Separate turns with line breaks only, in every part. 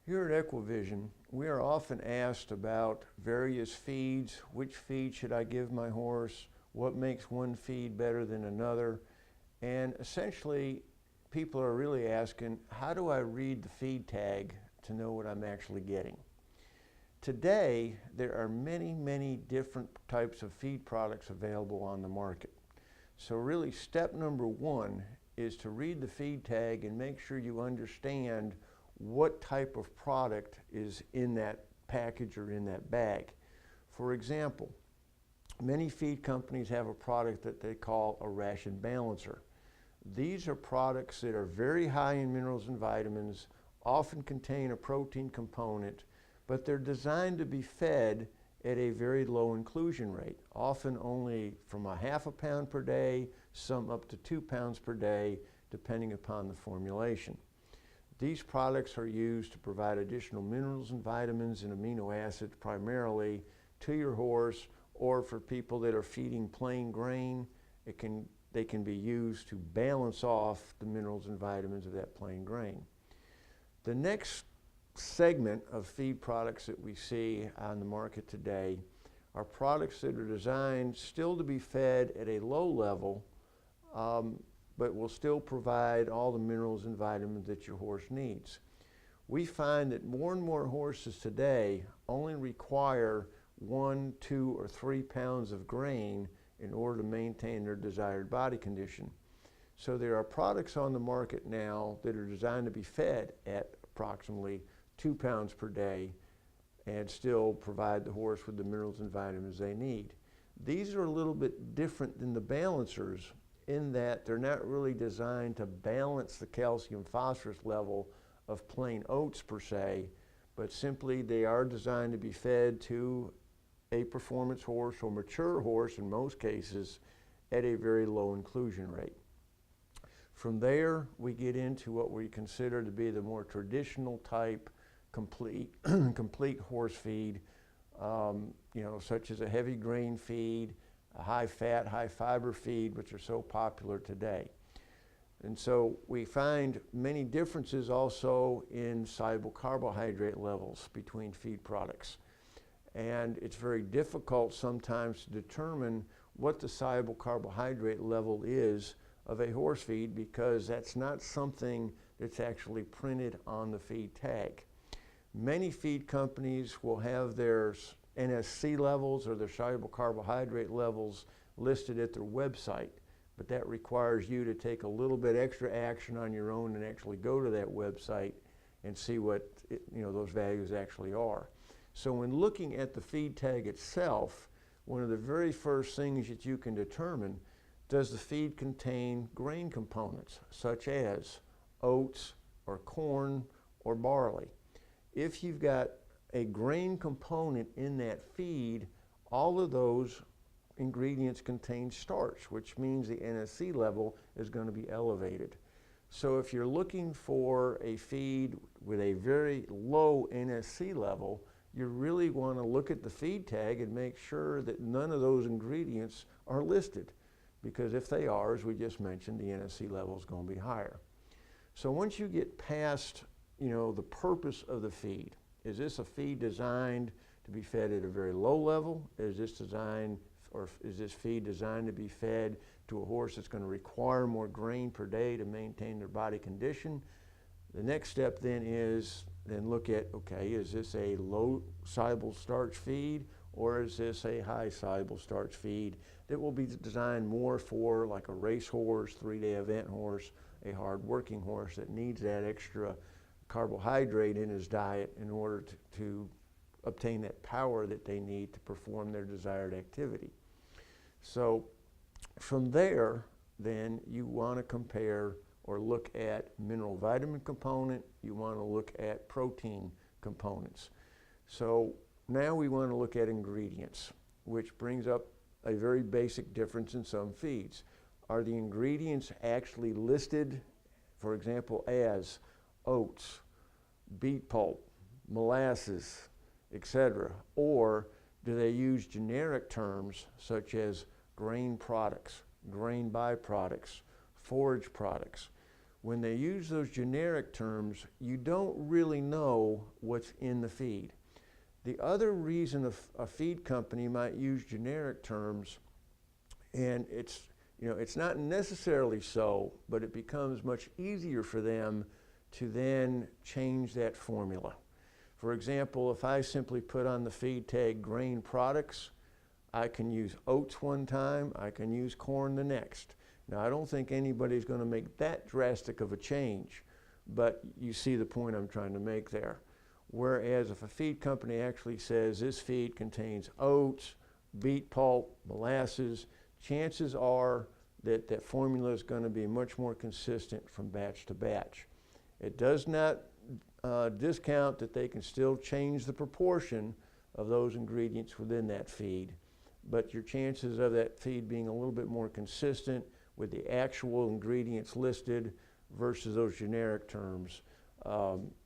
Here at Equivision, we are often asked about various feeds. Which feed should I give my horse? What makes one feed better than another? And essentially, people are really asking, how do I read the feed tag to know what I'm actually getting? Today, there are many different types of feed products available on the market. So really, step number one is to read the feed tag and make sure you understand what type of product is in that package or in that bag. For example, many feed companies have a product that they call a ration balancer. These are products that are very high in minerals and vitamins, often contain a protein component, but they're designed to be fed at a very low inclusion rate, often only from a half a pound per day, some up to 2 pounds per day, depending upon the formulation. These products are used to provide additional minerals and vitamins and amino acids primarily to your horse, or for people that are feeding plain grain, they can be used to balance off the minerals and vitamins of that plain grain. The next segment of feed products that we see on the market today are products that are designed still to be fed at a low level, but will still provide all the minerals and vitamins that your horse needs. We find that more and more horses today only require 1, 2, or 3 pounds of grain in order to maintain their desired body condition. So there are products on the market now that are designed to be fed at approximately 2 pounds per day and still provide the horse with the minerals and vitamins they need. These are a little bit different than the balancers in that they're not really designed to balance the calcium phosphorus level of plain oats per se, but simply they are designed to be fed to a performance horse or mature horse in most cases at a very low inclusion rate. From there, we get into what we consider to be the more traditional type complete horse feed, such as a heavy grain feed, a high fat, high fiber feed, which are so popular today. And so we find many differences also in soluble carbohydrate levels between feed products. And it's very difficult sometimes to determine what the soluble carbohydrate level is of a horse feed, because that's not something that's actually printed on the feed tag. Many feed companies will have their NSC levels or their soluble carbohydrate levels listed at their website, but that requires you to take a little bit extra action on your own and actually go to that website and see what those values actually are. So when looking at the feed tag itself, one of the very first things that you can determine, does the feed contain grain components such as oats or corn or barley? If you've got a grain component in that feed, all of those ingredients contain starch, which means the NSC level is going to be elevated. So if you're looking for a feed with a very low NSC level, you really want to look at the feed tag and make sure that none of those ingredients are listed, because if they are, as we just mentioned, the NSC level is going to be higher. So once you get past the purpose of the feed, is this a feed designed to be fed at a very low level? Is this feed designed to be fed to a horse that's going to require more grain per day to maintain their body condition? The next step then is look at, okay, is this a low soluble starch feed, or is this a high soluble starch feed that will be designed more for like a race horse, 3-day event horse, a hard working horse that needs that extra carbohydrate in his diet in order to obtain that power that they need to perform their desired activity. So from there, then you want to compare or look at mineral vitamin component, you want to look at protein components. So now we want to look at ingredients, which brings up a very basic difference in some feeds. Are the ingredients actually listed, for example, as oats, beet pulp, molasses, etc., or do they use generic terms such as grain products, grain byproducts, forage products? when they use those generic terms, you don't really know what's in the feed. The other reason a feed company might use generic terms, and it's not necessarily so, but it becomes much easier for them to then change that formula. For example, if I simply put on the feed tag grain products, I can use oats one time, I can use corn the next. Now, I don't think anybody's going to make that drastic of a change, but you see the point I'm trying to make there. Whereas if a feed company actually says this feed contains oats, beet pulp, molasses, chances are that that formula is going to be much more consistent from batch to batch. It does not discount that they can still change the proportion of those ingredients within that feed, but your chances of that feed being a little bit more consistent with the actual ingredients listed versus those generic terms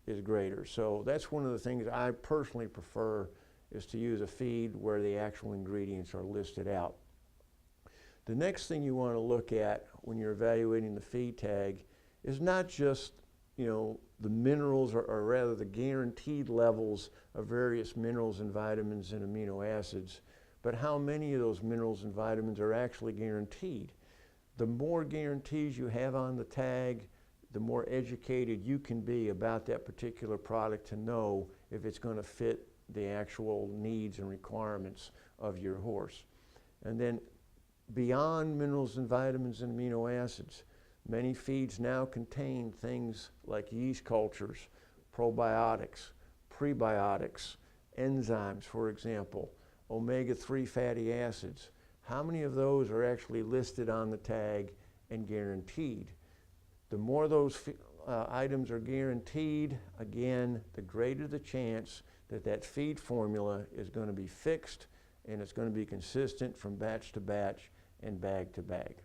is greater. So that's one of the things I personally prefer, is to use a feed where the actual ingredients are listed out. The next thing you want to look at when you're evaluating the feed tag is not just the minerals, or rather the guaranteed levels of various minerals and vitamins and amino acids, but how many of those minerals and vitamins are actually guaranteed. The more guarantees you have on the tag, the more educated you can be about that particular product to know if it's going to fit the actual needs and requirements of your horse. And then beyond minerals and vitamins and amino acids, many feeds now contain things like yeast cultures, probiotics, prebiotics, enzymes, for example, omega-3 fatty acids. How many of those are actually listed on the tag and guaranteed? The more those items are guaranteed, again, the greater the chance that that feed formula is going to be fixed and it's going to be consistent from batch to batch and bag to bag.